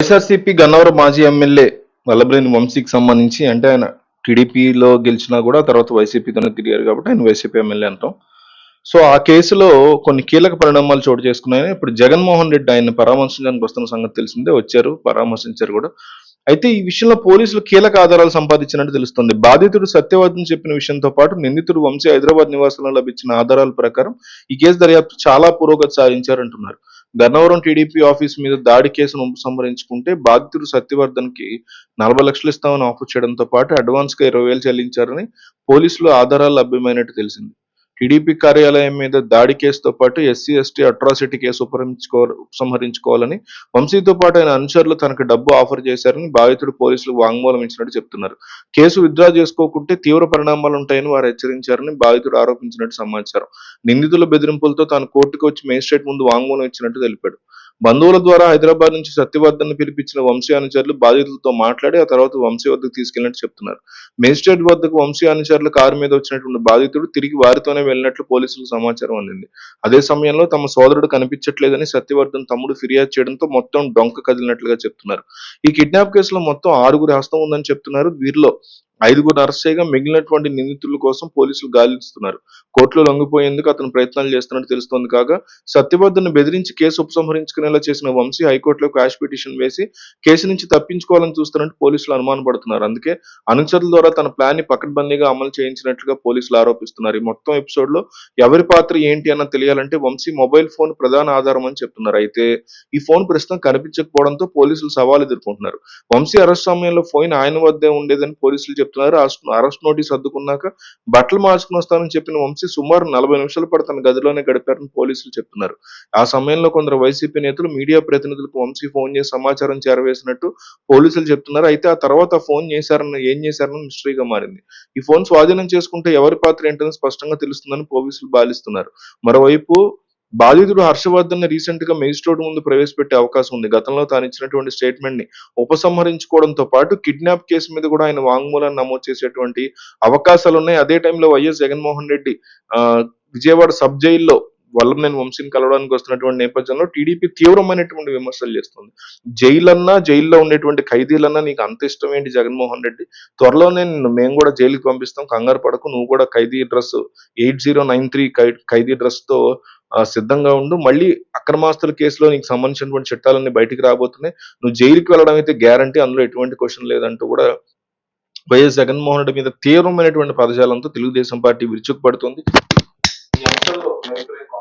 వైఎస్ఆర్సీపీ గన్నవరం మాజీ ఎమ్మెల్యే వల్లభనేని వంశీకి సంబంధించి అంటే ఆయన టీడీపీలో గెలిచినా కూడా తర్వాత వైసీపీతోనే తిరిగారు కాబట్టి ఆయన వైసీపీ ఎమ్మెల్యే అంటాం. సో ఆ కేసులో కొన్ని కీలక పరిణామాలు చోటు చేసుకున్నాయని ఇప్పుడు జగన్మోహన్ రెడ్డి ఆయన్ని పరామర్శించడానికి వస్తున్న సంగతి తెలిసిందే, వచ్చారు, పరామర్శించారు కూడా. అయితే ఈ విషయంలో పోలీసులు కీలక ఆధారాలు సంపాదించినట్టు తెలుస్తుంది. బాధితుడు సత్యవాదం చెప్పిన విషయంతో పాటు నిందితుడు వంశీ హైదరాబాద్ నివాసంలో లభించిన ఆధారాల ప్రకారం ఈ కేసు దర్యాప్తు చాలా పురోగతి సాధించారంటున్నారు. గన్నవరం టీడీపీ ఆఫీస్ మీద దాడి కేసును ఉపసంహరించుకుంటే బాధితుడు సత్యవర్ధన్ కి 40 లక్షలు ఇస్తామని ఆఫర్ చేయడంతో పాటు అడ్వాన్స్ గా 20,000 చెల్లించారని పోలీసులు ఆధారాలు లభ్యమైనట్టు తెలిసింది. టీడీపీ కార్యాలయం మీద దాడి కేసుతో పాటు ఎస్సీ ఎస్టీ అట్రాసిటీ కేసు ఉపసంహరించుకోవాలని వంశీతో పాటు ఆయన అనుచరులు తనకు డబ్బు ఆఫర్ చేశారని బాధితుడు పోలీసులకు వాంగ్మూలం ఇచ్చినట్టు చెప్తున్నారు. కేసు విత్డ్రా చేసుకోకుంటే తీవ్ర పరిణామాలు ఉంటాయని వారు హెచ్చరించారని బాధితుడు ఆరోపించినట్టు సమాచారం. నిందితుల బెదిరింపులతో తాను కోర్టుకు వచ్చి మేజిస్ట్రేట్ ముందు వాంగ్మూలం ఇచ్చినట్టు తెలిపాడు. బంధువుల ద్వారా హైదరాబాద్ నుంచి సత్యవర్ధన్ పిలిపించిన వంశీ అనుచరులు బాధితులతో మాట్లాడి ఆ తర్వాత వంశీ వద్దకు తీసుకెళ్లినట్టు చెప్తున్నారు. మేజిస్ట్రేట్ వద్దకు వంశీ అనుచరుల కారు మీద వచ్చినటువంటి బాధితుడు తిరిగి వారితోనే వెళ్ళినట్లు పోలీసులకు సమాచారం అందింది. అదే సమయంలో తమ సోదరుడు కనిపించట్లేదని సత్యవర్ధన్ తమ్ముడు ఫిర్యాదు చేయడంతో మొత్తం డొంక కదిలినట్లుగా చెప్తున్నారు. ఈ కిడ్నాప్ కేసులో మొత్తం 6 హస్తం ఉందని చెప్తున్నారు. వీరిలో 5 అరెస్ట్ చేయగా మిగిలినటువంటి నిందితుల కోసం పోలీసులు గాలిస్తున్నారు. కోర్టులో లొంగిపోయేందుకు అతను ప్రయత్నాలు చేస్తున్నట్టు తెలుస్తోంది. కాగా సత్యవర్ధన్ బెదిరించి కేసు ఉపసంహరించుకునేలా చేసిన వంశీ హైకోర్టులో క్వాష్ పిటిషన్ వేసి కేసు నుంచి తప్పించుకోవాలని చూస్తున్నట్టు పోలీసులు అనుమానపడుతున్నారు. అందుకే అనుచరుల ద్వారా తన ప్లాన్ ని పకడ్బందీగా అమలు చేయించినట్లుగా పోలీసులు ఆరోపిస్తున్నారు. ఈ మొత్తం ఎపిసోడ్ లో ఎవరి పాత్ర ఏంటి అన్న తెలియాలంటే వంశీ మొబైల్ ఫోన్ ప్రధాన ఆధారం అని చెప్తున్నారు. అయితే ఈ ఫోన్ ప్రస్తుతం కనిపించకపోవడంతో పోలీసులు సవాల్ ఎదుర్కొంటున్నారు. వంశీ అరెస్ట్ సమయంలో ఫోన్ ఆయన వద్దే ఉండేదని పోలీసులు చెప్తున్నారు. అరెస్ట్ నోటీస్ అద్దుకున్నాక బట్టలు మార్చుకుని వస్తానని చెప్పిన వంశీ సుమారు 40 నిమిషాల పాటు తన గదిలోనే గడిపారని పోలీసులు చెప్తున్నారు. ఆ సమయంలో కొందరు వైసీపీ నేతలు మీడియా ప్రతినిధులకు వంశీ ఫోన్ చేసి సమాచారం చేరవేసినట్టు పోలీసులు చెప్తున్నారు. అయితే ఆ తర్వాత ఫోన్ ఏం చేశారని మిస్టరీగా మారింది. ఈ ఫోన్ స్వాధీనం చేసుకుంటే ఎవరి పాత్ర ఏంటని స్పష్టంగా తెలుస్తుందని పోలీసులు భావిస్తున్నారు. మరోవైపు బాధితుడు హర్షవర్ధన్ రీసెంట్ గా మేజిస్ట్రేట్ ముందు ప్రవేశపెట్టే అవకాశం ఉంది. గతంలో తాను ఇచ్చినటువంటి స్టేట్మెంట్ ని ఉపసంహరించుకోవడంతో పాటు కిడ్నాప్ కేసు మీద కూడా ఆయన వాంగ్మూలాన్ని నమోదు చేసేటువంటి అవకాశాలు ఉన్నాయి. అదే టైంలో వైఎస్ జగన్మోహన్ రెడ్డి ఆ విజయవాడ సబ్ జైల్లో వల్లభనేని వంశీని కలవడానికి వస్తున్నటువంటి నేపథ్యంలో టీడీపీ తీవ్రమైనటువంటి విమర్శలు చేస్తుంది. జైల్లో ఉండేటువంటి ఖైదీలన్నా నీకు అంత ఇష్టం ఏంటి జగన్మోహన్ రెడ్డి? త్వరలోనే మేము కూడా జైలుకి పంపిస్తాం, కంగారు పడకు, నువ్వు కూడా ఖైదీ డ్రెస్ 8093 ఖైదీ డ్రెస్ తో సిద్ధంగా ఉండు. మళ్ళీ అక్రమాస్తుల కేసులో నీకు సంబంధించినటువంటి చట్టాలన్నీ బయటికి రాబోతున్నాయి. నువ్వు జైలుకి వెళ్ళడం అయితే గ్యారంటీ, అందులో ఎటువంటి క్వశ్చన్ లేదంటూ కూడా వైఎస్ జగన్మోహన్ రెడ్డి మీద తీవ్రమైనటువంటి పదజాలంతో తెలుగుదేశం పార్టీ విరుచుకుపడుతుంది. ఈ అంశంలో